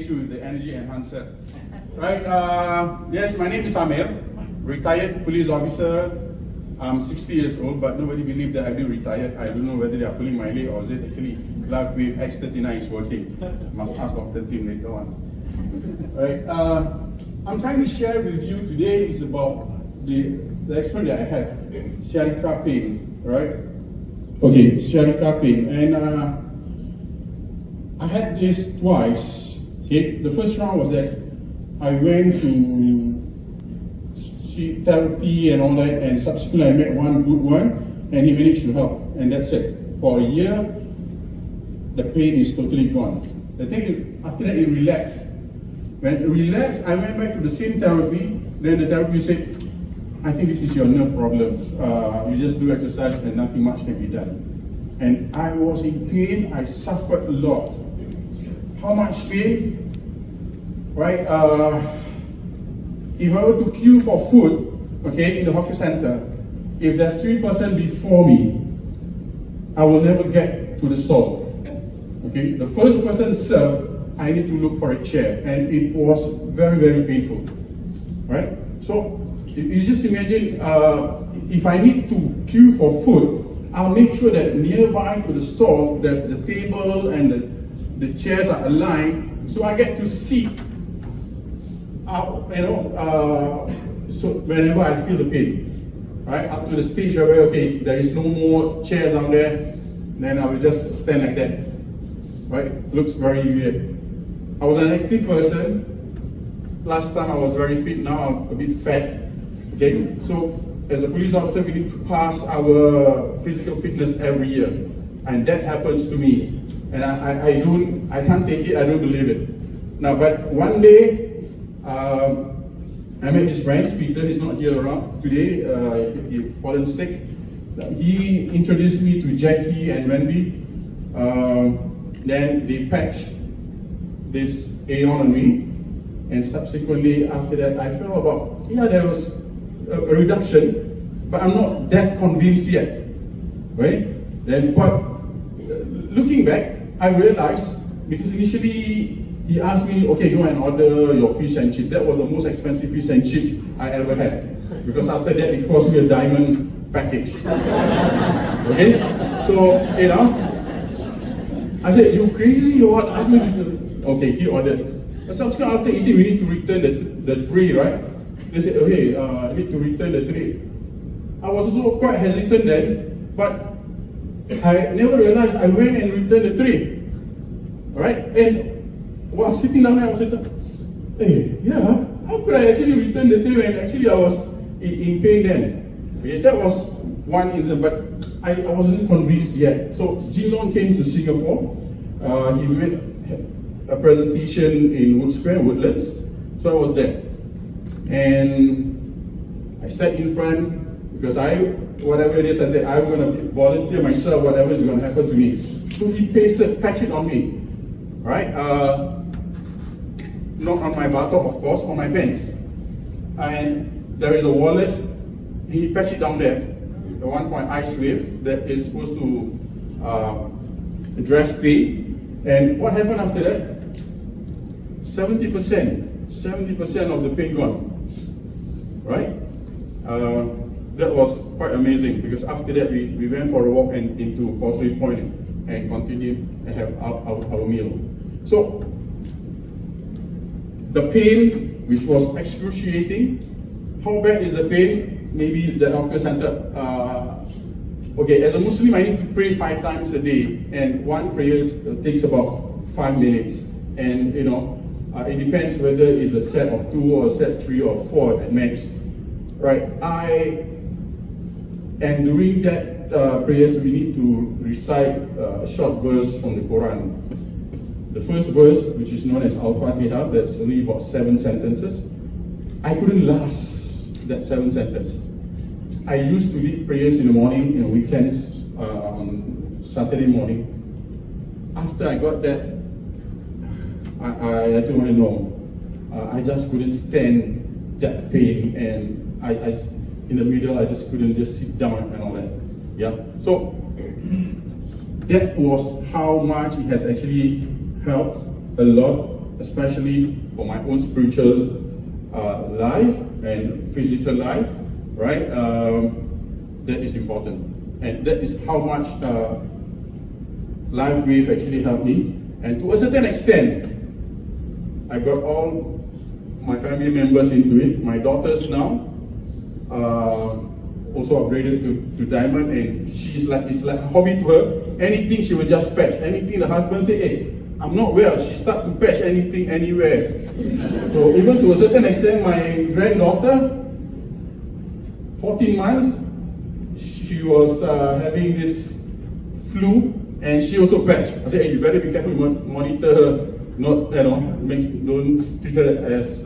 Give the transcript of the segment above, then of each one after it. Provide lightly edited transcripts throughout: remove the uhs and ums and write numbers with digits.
thanks to the energy enhancer. Right, yes, my name is Amir, retired police officer. I'm 60 years old, but nobody believes that I've been retired. I don't know whether they are pulling my leg or is it actually live wave X39 is working. Must ask Dr. Tim later on. Right, I'm trying to share with you today is about the experience that I had, sciatica pain, right? Okay, sciatica pain, and I had this twice. Okay, the first round was that I went to see therapy and all that, and subsequently I met one good one, and he managed to help, and that's it. For a year, the pain is totally gone. The thing is, after that it relapsed. When it relapsed, I went back to the same therapy. Then the therapist said, I think this is your nerve problems. You just do exercise and nothing much can be done. And I was in pain. I suffered a lot. How much pain? Right? If I were to queue for food, okay, in the hawker center, if there's 3 persons before me, I will never get to the stall. Okay, the first person served, I need to look for a chair, and it was very, very painful. Right? So you just imagine, if I need to queue for food, I'll make sure that nearby to the stall, there's the table and the chairs are aligned, so I get to sit. So whenever I feel the pain, right, up to the stage where okay, there is no more chairs down there, then I will just stand like that. Right? Looks very weird. I was an active person. Last time I was very fit. Now I'm a bit fat. Okay, so as a police officer, we need to pass our physical fitness every year, and that happens to me. And I can't take it. I don't believe it. Now, but one day, I met this friend, Peter. He's not here around today. He fallen sick. He introduced me to Jackie and Wendy. Then they patched this Aeon on me, and subsequently after that, I felt about there was a reduction, but I'm not that convinced yet, right? Then, but looking back, I realized because initially he asked me, okay, go and order your fish and chips. That was the most expensive fish and chips I ever had, because after that he forced me a diamond package. Okay, so I said, you crazy or what? Ask me to, okay, he ordered. But subsequently after eating, we need to return the tray, right? They said, okay, I need to return the tray. I was also quite hesitant then, but I never realized I went and returned the tray. Alright? And while sitting down there, I was like, hey, how could I actually return the tray when actually I was in pain then? Okay, that was one incident, but I wasn't convinced yet. So Jinlong came to Singapore. He made a presentation in Wood Square, Woodlands. So I was there. And I sat in front because whatever it is, I said, I'm going to volunteer myself, whatever is going to happen to me. So he patched it on me. Right? Not on my buttock, of course, on my pants. And there is a wallet. He patched it down there. The 1 point ice wave that is supposed to address pain. And what happened after that? 70% of the pain gone. Right? That was quite amazing because after that we went for a walk into Causeway Point and continued to have our meal. So the pain, which was excruciating, how bad is the pain? Maybe the hawker center. Okay, as a Muslim, I need to pray 5 times a day, and one prayer takes about 5 minutes. And it depends whether it's a set of 2 or a set 3 or 4 at max. Right? And during that prayers, we need to recite a short verse from the Quran. The first verse, which is known as Al-Fatiha, that's only about 7 sentences. I couldn't last that 7 sentences. I used to lead prayers in the morning, weekends, on Saturday morning. After I got that, I don't want to know. I just couldn't stand that pain, and I in the middle, I just couldn't just sit down and all that. Yeah. So that was how much it has actually helped a lot especially for my own spiritual life and physical life, right? That is important. And that is how much Life Wave actually helped me. And to a certain extent, I got all my family members into it. My daughters now also upgraded to Diamond, and it's like a hobby to her. Anything she will just patch. Anything the husband say, hey, I'm not well, she start to patch anything anywhere. So even to a certain extent, my granddaughter, 14 months, she was having this flu, and she also patched. I said, hey, you better be careful, monitor her, not, don't treat her as,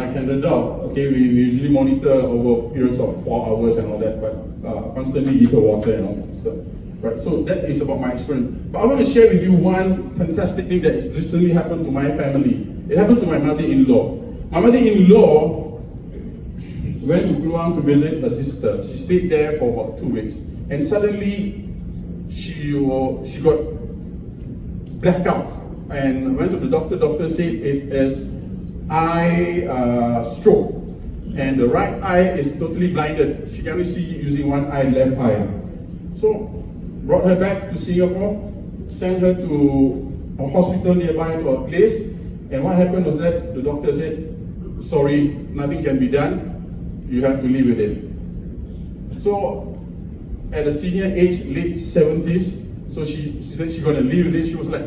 like an adult. Okay, we usually monitor over periods of 4 hours and all that, but constantly give her water and all that stuff. Right, so that is about my experience. But I want to share with you one fantastic thing that recently happened to my family. It happens to my mother-in-law. My mother-in-law went to Kluang to visit her sister. She stayed there for about 2 weeks. And suddenly, she got blackout and went to the doctor. Doctor said it is eye stroke. And the right eye is totally blinded. She can only see using one eye, left eye. So, brought her back to Singapore, sent her to a hospital nearby to a place. And what happened was that the doctor said, sorry, nothing can be done. You have to live with it. So, at a senior age, late 70s, so she said she's going to live with it. She was like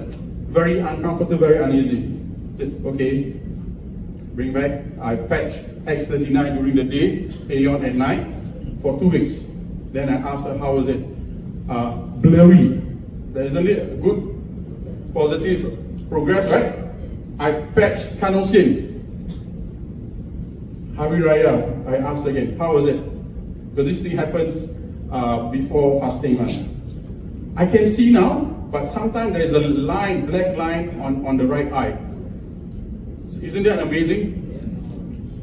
very uncomfortable, very uneasy. I said, okay, bring back. I patched X39 during the day, Aeon at night, for 2 weeks. Then I asked her, how was it? Blurry. There isn't it a good, positive progress, right? I patched Canosin. Hari Raya, I asked again, how was it? Because this thing happens before fasting month. I can see now, but sometimes there's a line, black line on the right eye. Isn't that amazing?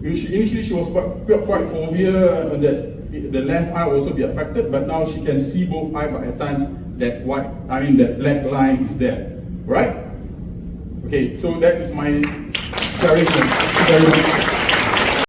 Initially she was quite phobia that the left eye will also be affected, but now she can see both eyes, but at times that that black line is there. Right? Okay, so that is my sharing. Thank you very much.